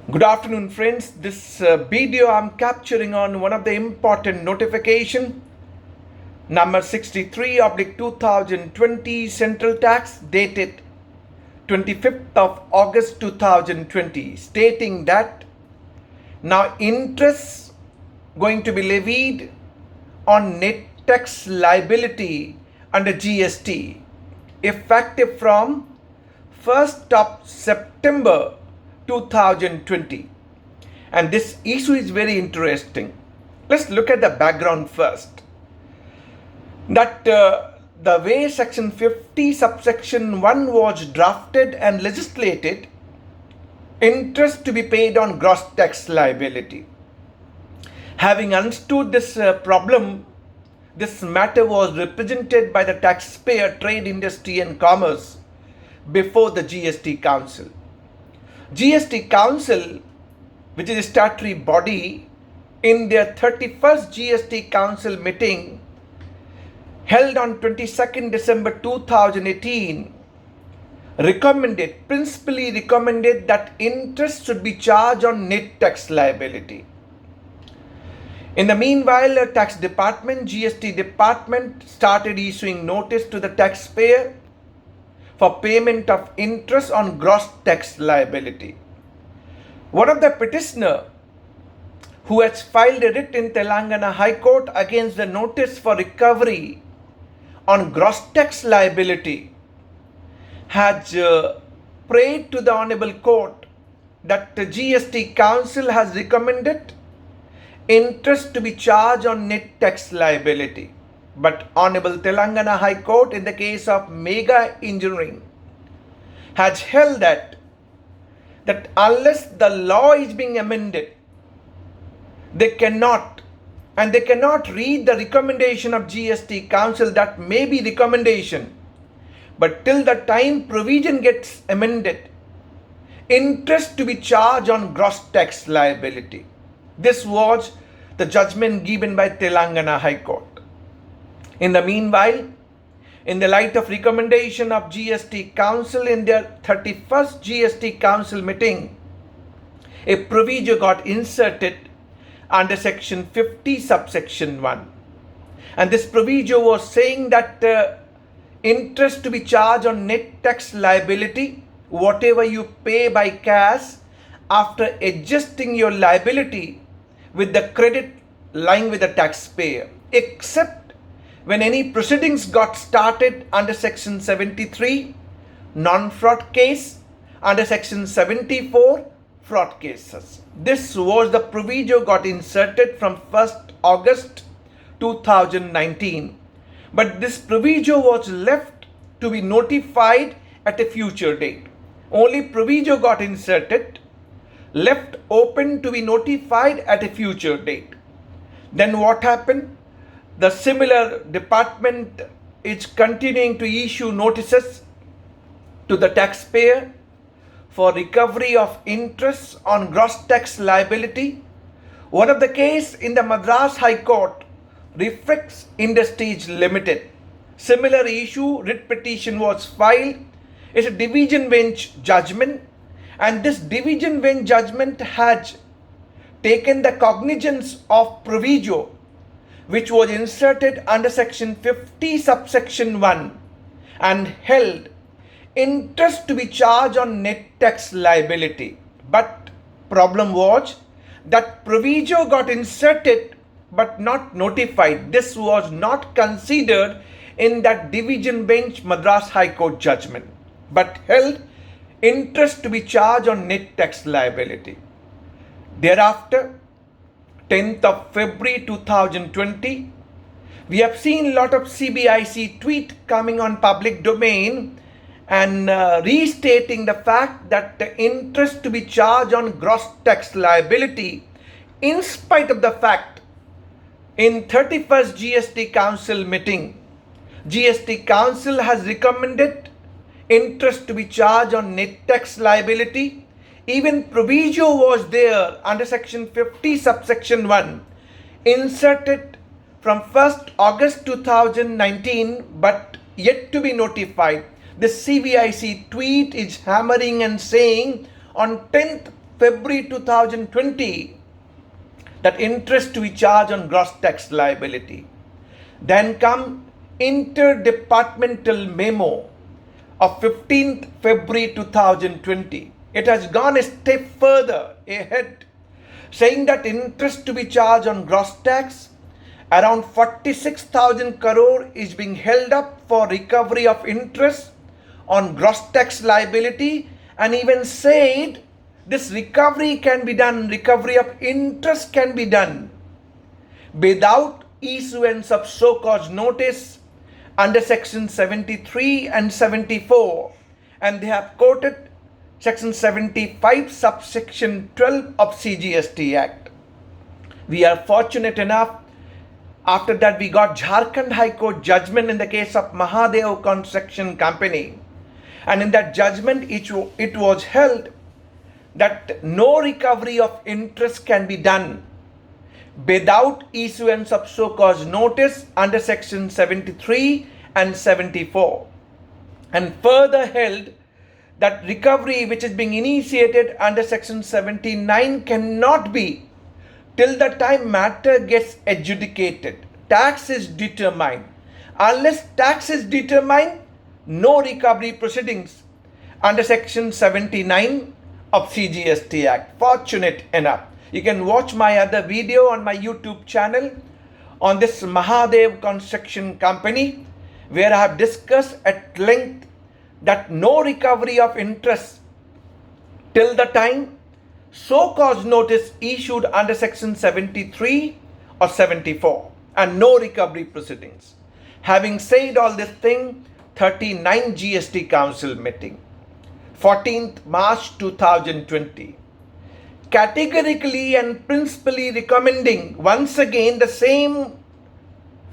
Good afternoon, friends. This video I'm capturing on one of the important notification number 63 oblique 2020 central tax dated 25th of August 2020 stating that now interest going to be levied on net tax liability under GST effective from 1st of September 2020. And this issue is very interesting. Let's look at the background first. That the way section 50 subsection 1 was drafted and legislated, interest to be paid on gross tax liability. Having understood this problem, this matter was represented by the taxpayer, trade, industry and commerce before the GST Council. GST Council, which is a statutory body, in their 31st GST Council meeting held on 22nd December 2018, principally recommended that interest should be charged on net tax liability. In the meanwhile, the tax department, GST department started issuing notice to the taxpayer for payment of interest on gross tax liability. One of the petitioner who has filed a writ in Telangana High Court against the notice for recovery on gross tax liability has prayed to the Honorable Court that the GST Council has recommended interest to be charged on net tax liability. But Honorable Telangana High Court in the case of Mega Engineering has held that unless the law is being amended, they cannot read the recommendation of GST Council. That may be recommendation, but till the time provision gets amended, interest to be charged on gross tax liability. This was the judgment given by Telangana High Court. In the meanwhile, in the light of recommendation of GST Council in their 31st GST Council meeting, a provision got inserted under section 50 subsection 1. And this provision was saying that interest to be charged on net tax liability, whatever you pay by cash after adjusting your liability with the credit lying with the taxpayer, except when any proceedings got started under section 73, non-fraud case, under section 74, fraud cases. This was the provision got inserted from 1st August 2019. But this provision was left to be notified at a future date. Only provision got inserted, left open to be notified at a future date. Then what happened? The similar department is continuing to issue notices to the taxpayer for recovery of interest on gross tax liability. One of the case in the Madras High Court, Reflex Industries Limited. Similar issue, writ petition was filed. It's a division bench judgment, and this division bench judgment has taken the cognizance of proviso which was inserted under section 50 subsection 1 and held interest to be charged on net tax liability. But problem was that proviso got inserted but not notified. This was not considered in that division bench Madras High Court judgment, but held interest to be charged on net tax liability. Thereafter, 10th of February 2020, we have seen a lot of CBIC tweet coming on public domain and restating the fact that the interest to be charged on gross tax liability, in spite of the fact in 31st GST Council meeting, GST Council has recommended interest to be charged on net tax liability. Even proviso was there under section 50 subsection 1 inserted from 1st August 2019 but yet to be notified. The CBIC tweet is hammering and saying on 10th February 2020 that interest to be charged on gross tax liability. Then come interdepartmental memo of 15th February 2020. It has gone a step further ahead, saying that interest to be charged on gross tax around 46,000 crore is being held up for recovery of interest on gross tax liability, and even said this recovery of interest can be done without issuance of so-called notice under section 73 and 74, and they have quoted section 75 subsection 12 of CGST Act. We are fortunate enough, after that we got Jharkhand High Court judgment in the case of Mahadev Construction Company, and in that judgment it was held that no recovery of interest can be done without issuance of so-called notice under section 73 and 74, and further held that recovery which is being initiated under section 79 cannot be till the time matter gets adjudicated, tax is determined. Unless tax is determined, no recovery proceedings under section 79 of CGST Act. Fortunate enough, you can watch my other video on my YouTube channel on this Mahadev Construction Company, where I have discussed at length that no recovery of interest till the time so-called notice issued under section 73 or 74, and no recovery proceedings. Having said all this thing, 39 GST Council meeting, 14th March 2020, categorically and principally recommending once again the same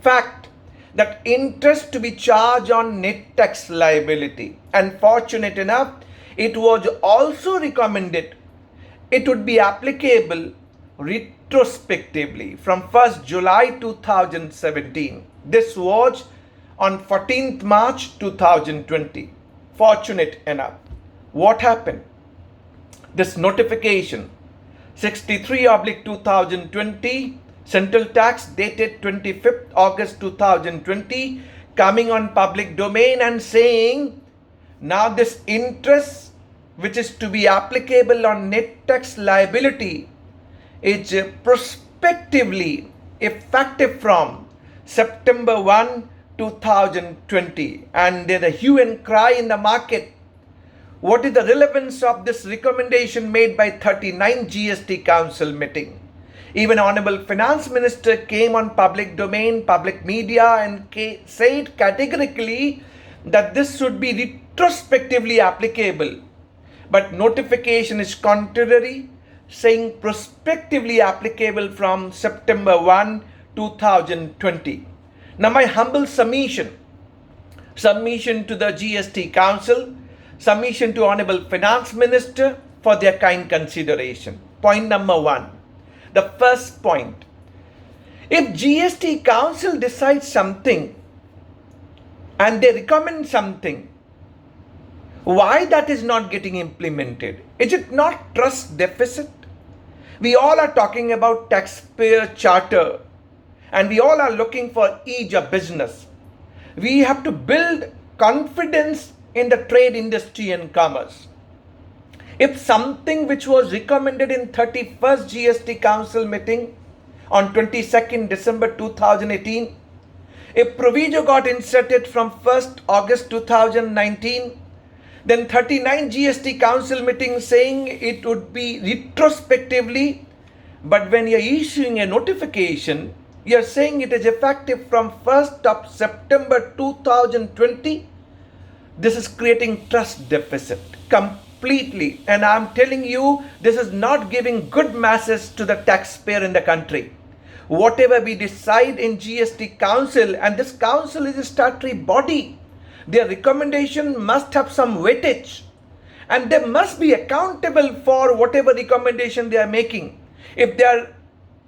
fact that interest to be charged on net tax liability. And fortunate enough, it was also recommended it would be applicable retrospectively from 1st July 2017. This was on 14th March 2020. Fortunate enough, what happened? This notification 63/2020 Central Tax dated 25th August 2020 coming on public domain and saying now this interest which is to be applicable on net tax liability is prospectively effective from September 1, 2020. And there's a hue and cry in the market. What is the relevance of this recommendation made by 39 GST Council meeting? Even Honorable Finance Minister came on public domain, public media, and said categorically that this should be retrospectively applicable. But notification is contrary, saying prospectively applicable from September 1, 2020. Now my humble submission to the GST Council, submission to Honorable Finance Minister for their kind consideration. Point number one. The first point, if GST Council decides something and they recommend something, why that is not getting implemented? Is it not trust deficit? We all are talking about taxpayer charter and we all are looking for ease of business. We have to build confidence in the trade, industry and commerce. If something which was recommended in 31st GST Council meeting on 22nd December 2018, if proviso got inserted from 1st August 2019, then 39 GST Council meeting saying it would be retrospectively, but when you're issuing a notification, you're saying it is effective from 1st of September 2020. This is creating trust deficit completely, and I'm telling you, this is not giving good message to the taxpayer in the country. Whatever we decide in GST Council, and this council is a statutory body, their recommendation must have some weightage and they must be accountable for whatever recommendation they are making. If they are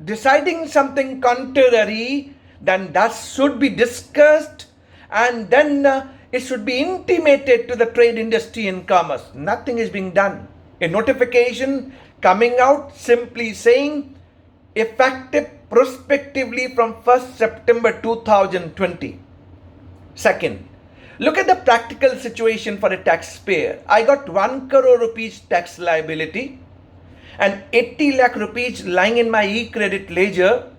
deciding something contrary, then that should be discussed and then it should be intimated to the trade, industry and commerce. Nothing is being done. A notification coming out simply saying effective prospectively from 1st September 2020. Second, look at the practical situation for a taxpayer. I got 1 crore rupees tax liability and 80 lakh rupees lying in my e-credit ledger.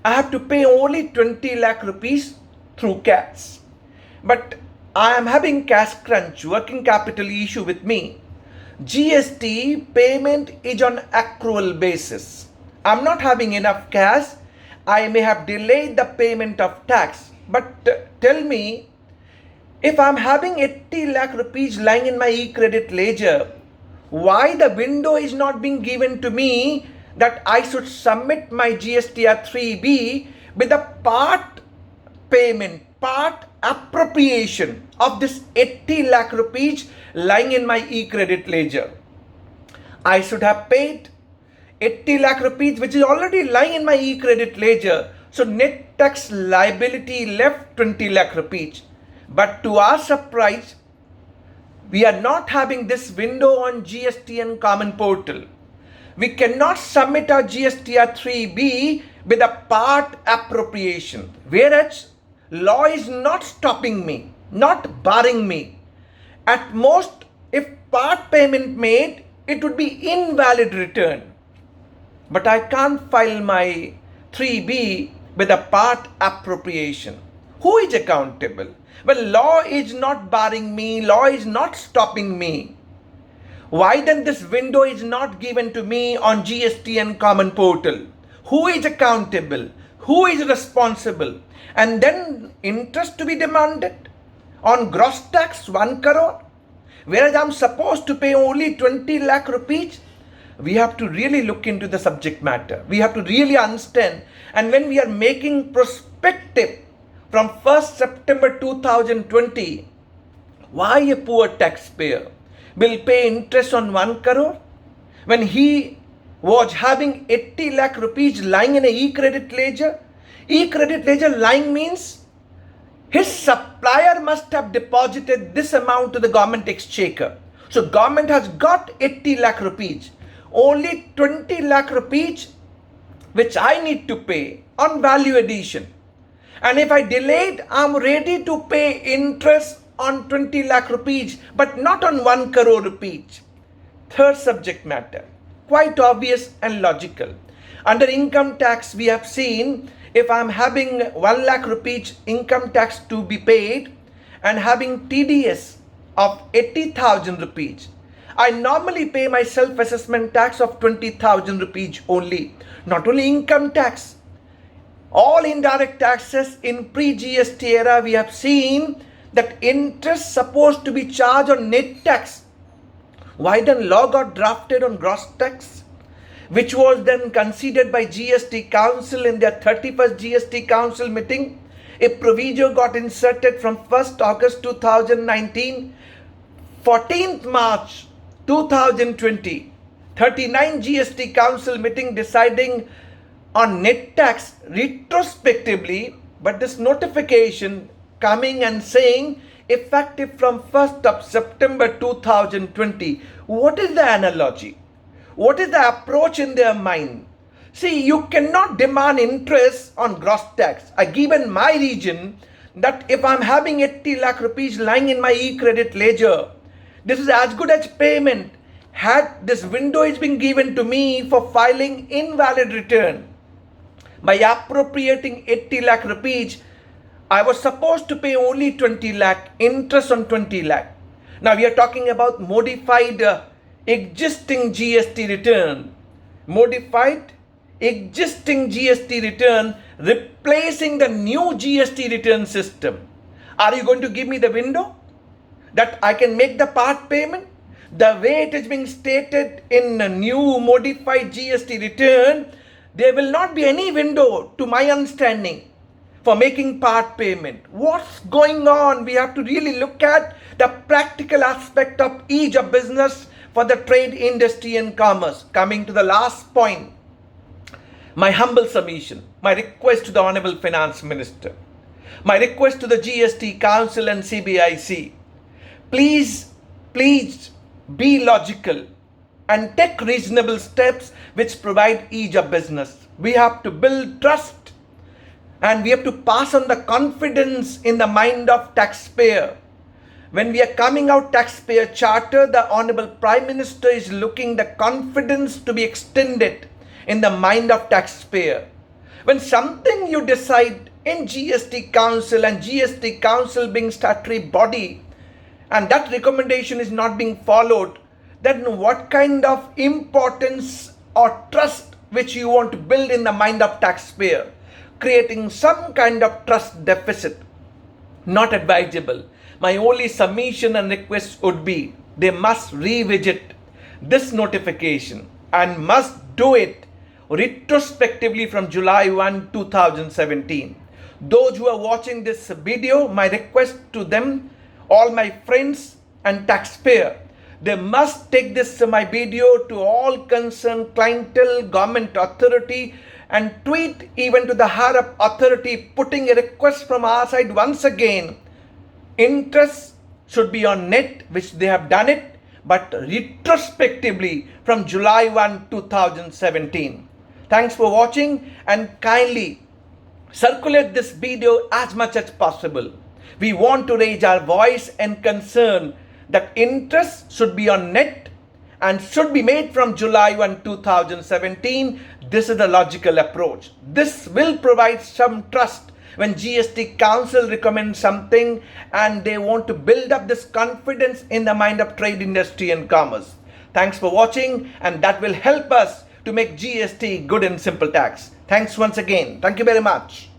I have to pay only 20 lakh rupees through cash. But I am having cash crunch, working capital issue with me. GST payment is on accrual basis. I'm not having enough cash. I may have delayed the payment of tax. But tell me, if I'm having 80 lakh rupees lying in my e-credit ledger, why the window is not being given to me that I should submit my GSTR 3B with a part payment, part appropriation of this 80 lakh rupees lying in my e-credit ledger? I should have paid 80 lakh rupees which is already lying in my e-credit ledger. So net tax liability left 20 lakh rupees. But to our surprise, we are not having this window on GST and Common Portal. We cannot submit our GSTR 3B with a part appropriation. Whereas law is not stopping me, not barring me. At most, if part payment made, it would be invalid return. But I can't file my 3B with a part appropriation. Who is accountable? Well, law is not barring me, law is not stopping me. Why then this window is not given to me on GST and Common Portal? Who is accountable? Who is responsible? And then interest to be demanded on gross tax 1 crore, whereas I'm supposed to pay only 20 lakh rupees. We have to really look into the subject matter. We have to really understand. And when we are making prospective from 1st September 2020, why a poor taxpayer will pay interest on 1 crore when he was having 80 lakh rupees lying in a e-credit ledger? E-credit ledger lying means his supplier must have deposited this amount to the government exchequer. So government has got 80 lakh rupees. Only 20 lakh rupees which I need to pay on value addition. And if I delayed, I'm ready to pay interest on 20 lakh rupees, but not on 1 crore rupees. Third subject matter, quite obvious and logical. Under income tax, we have seen if I'm having 1 lakh rupees income tax to be paid and having TDS of 80,000 rupees, I normally pay my self-assessment tax of 20,000 rupees only. Not only income tax, all indirect taxes in pre-GST era, we have seen that interest supposed to be charged on net tax. Why then law got drafted on gross tax, which was then considered by GST Council in their 31st GST Council meeting? A proviso got inserted from 1st August 2019, 14th March 2020, 39 GST Council meeting deciding on net tax retrospectively, but this notification coming and saying effective from 1st of September 2020. What is the analogy? What is the approach in their mind? See, you cannot demand interest on gross tax. I give in my region that if I'm having 80 lakh rupees lying in my e-credit ledger, this is as good as payment. Had this window is being given to me for filing invalid return, by appropriating 80 lakh rupees, I was supposed to pay only 20 lakh, interest on 20 lakh. Now we are talking about modified existing GST return. Modified existing GST return replacing the new GST return system. Are you going to give me the window that I can make the part payment? The way it is being stated in a new modified GST return, there will not be any window, to my understanding, for making part payment. What's going on? We have to really look at the practical aspect of ease of business for the trade, industry and commerce. Coming to the last point, my humble submission, my request to the Honorable Finance Minister, my request to the GST Council and CBIC, please be logical and take reasonable steps which provide ease of business. We have to build trust and we have to pass on the confidence in the mind of taxpayer. When we are coming out taxpayer charter, the Honorable Prime Minister is looking the confidence to be extended in the mind of taxpayer. When something you decide in GST Council and GST Council being statutory body and that recommendation is not being followed, then what kind of importance or trust which you want to build in the mind of taxpayer, creating some kind of trust deficit, not advisable. My only submission and request would be they must revisit this notification and must do it retrospectively from July 1, 2017. Those who are watching this video, my request to them, all my friends and taxpayer, they must take this my video to all concerned clientele, government authority and tweet even to the higher up authority putting a request from our side once again. Interest should be on net, which they have done it, but retrospectively from July 1, 2017. Thanks for watching and kindly circulate this video as much as possible. We want to raise our voice and concern that interest should be on net and should be made from July 1, 2017. This is the logical approach. This will provide some trust when GST Council recommends something and they want to build up this confidence in the mind of trade, industry and commerce. Thanks for watching and that will help us to make GST good and simple tax. Thanks once again. Thank you very much.